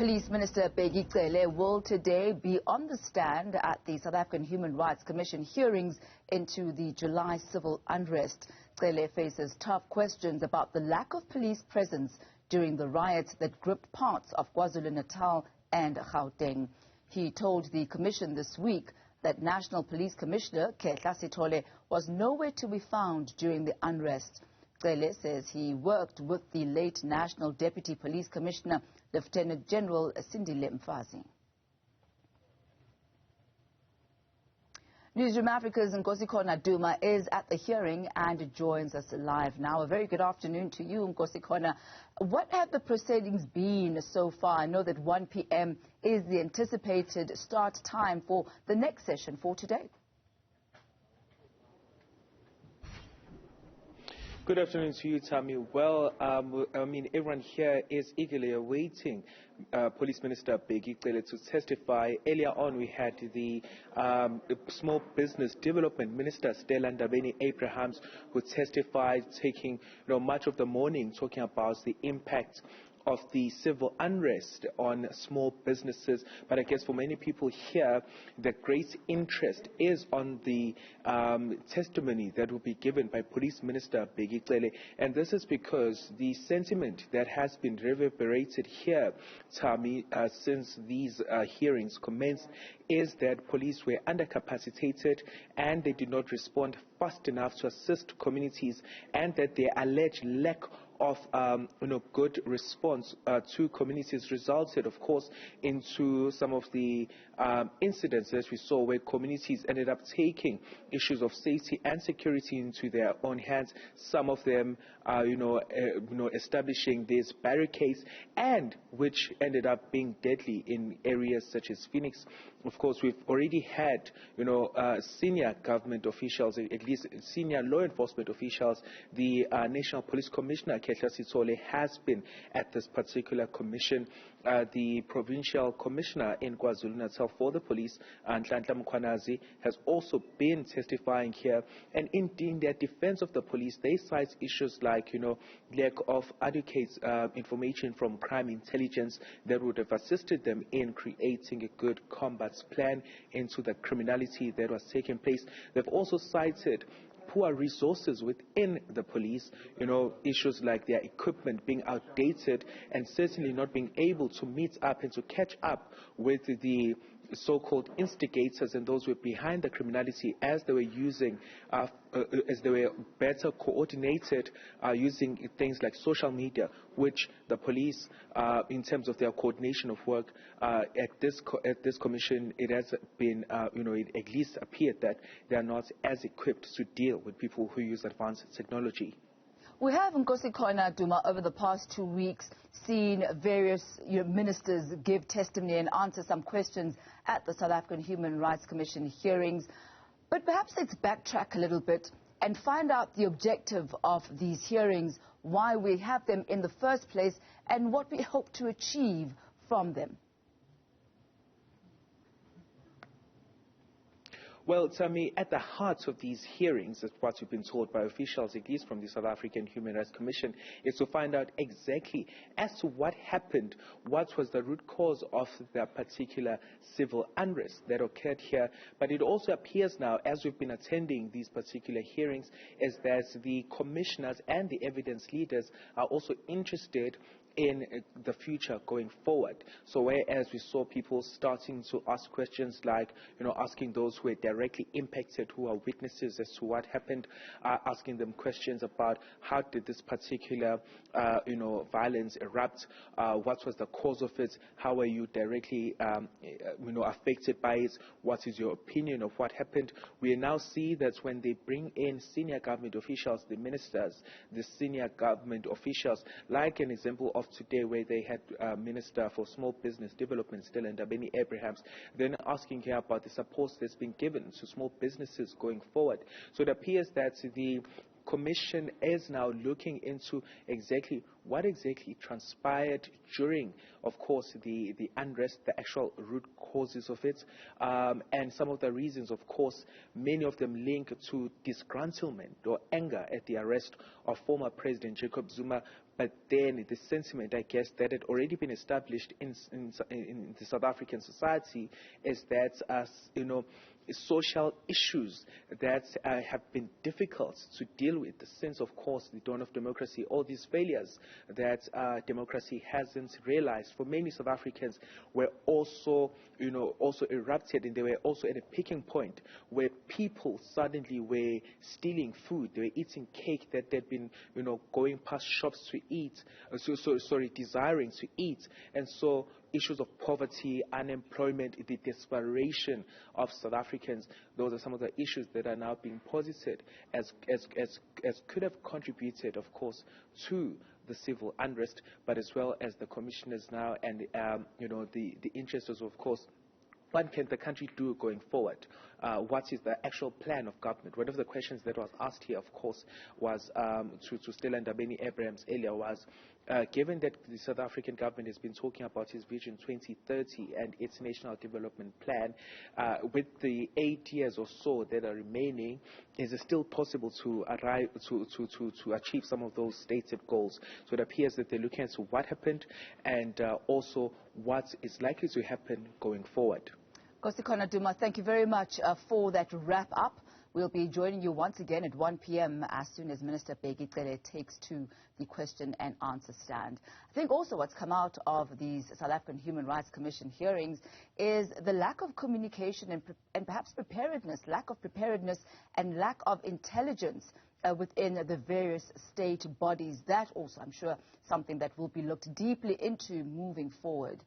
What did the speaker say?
Police Minister Bheki Cele will today be on the stand at the South African Human Rights Commission hearings into the July civil unrest. Cele faces tough questions about the lack of police presence during the riots that gripped parts of KwaZulu-Natal and Gauteng. He told the commission this week that National Police Commissioner Khehla Sitole was nowhere to be found during the unrest. Cele says he worked with the late National Deputy Police Commissioner, Lieutenant General Sindile Mfazi. Newzroom Afrika's Nkosikhona Duma is at the hearing and joins us live now. A very good afternoon to you, Nkosikhona. What have the proceedings been so far? I know that 1 p.m. is the anticipated start time for the next session for today. Good afternoon to you, Tammy. Well, everyone here is eagerly awaiting Police Minister Bheki Cele to testify. Earlier on, we had the Small Business Development Minister, Sindile Mfazi, who testified, taking much of the morning talking about the impact of the civil unrest on small businesses. But I guess for many people here, the great interest is on the testimony that will be given by Police Minister Bheki Cele. And this is because the sentiment that has been reverberated here, Tammy, since these hearings commenced, is that police were undercapacitated and they did not respond fast enough to assist communities, and that their alleged lack of good response to communities resulted, of course, into some of the incidents as we saw, where communities ended up taking issues of safety and security into their own hands. Some of them, establishing these barricades, and which ended up being deadly in areas such as Phoenix. Of course, we've already had, senior government officials, at least senior law enforcement officials. The National Police Commissioner, Khehla Sitole, has been at this particular commission. The Provincial Commissioner in KwaZulu-Natal for the police, Nkosikhona, has also been testifying here. And in their defense of the police, they cite issues like, lack of adequate information from crime intelligence that would have assisted them in creating a good combat plan into the criminality that was taking place. They've also cited poor resources within the police, issues like their equipment being outdated and certainly not being able to meet up and to catch up with the so-called instigators and those who were behind the criminality, as they were using, as they were better coordinated using things like social media, which the police, in terms of their coordination of work, at this commission, it has been, it at least appeared that they are not as equipped to deal with people who use advanced technology. We have, Nkosikhona Duma, over the past 2 weeks seen various ministers give testimony and answer some questions at the South African Human Rights Commission hearings. But perhaps let's backtrack a little bit and find out the objective of these hearings, why we have them in the first place, and what we hope to achieve from them. Well, Tammy, at the heart of these hearings, as what we've been told by officials, at least from the South African Human Rights Commission, is to find out exactly as to what happened, what was the root cause of the particular civil unrest that occurred here. But it also appears now, as we've been attending these particular hearings, is that the commissioners and the evidence leaders are also interested in the future going forward. So whereas we saw people starting to ask questions like, asking those who were directly impacted, who are witnesses as to what happened, asking them questions about how did this particular, violence erupt, what was the cause of it, how were you directly, affected by it, what is your opinion of what happened. We now see that when they bring in senior government officials, the ministers, the senior government officials, like an example of today where they had Minister for Small Business Development, Sindile Mfazi, then asking here about the support that's been given to small businesses going forward. So it appears that the Commission is now looking into exactly what exactly transpired during, of course, the unrest, the actual root causes of it, and some of the reasons, of course, many of them linked to disgruntlement or anger at the arrest of former President Jacob Zuma but then the sentiment, I guess, that had already been established in the South African society is that, social issues that have been difficult to deal with, the sense, of course, the dawn of democracy, all these failures that democracy hasn't realized for many South Africans were also erupted, and they were also at a picking point where people suddenly were stealing food. They were eating cake that they'd been, going past shops to eat, desiring to eat. And so issues of poverty, unemployment, the desperation of South Africans, those are some of the issues that are now being posited as could have contributed, of course, to the civil unrest, but as well as the commissioners now and, the interests, of course, what can the country do going forward? What is the actual plan of government? One of the questions that was asked here, of course, was to Stella Ndabeni-Abrahams earlier was, given that the South African government has been talking about its Vision 2030 and its National Development Plan, with the 8 years or so that are remaining, is it still possible to arrive to achieve some of those stated goals? So it appears that they're looking at what happened and also what is likely to happen going forward. Nkosikhona, Duma, thank you very much for that wrap-up. We'll be joining you once again at 1 p.m. as soon as Minister Bheki Cele takes to the question and answer stand. I think also what's come out of these South African Human Rights Commission hearings is the lack of communication and perhaps lack of preparedness and lack of intelligence within the various state bodies. That also, I'm sure, something that will be looked deeply into moving forward.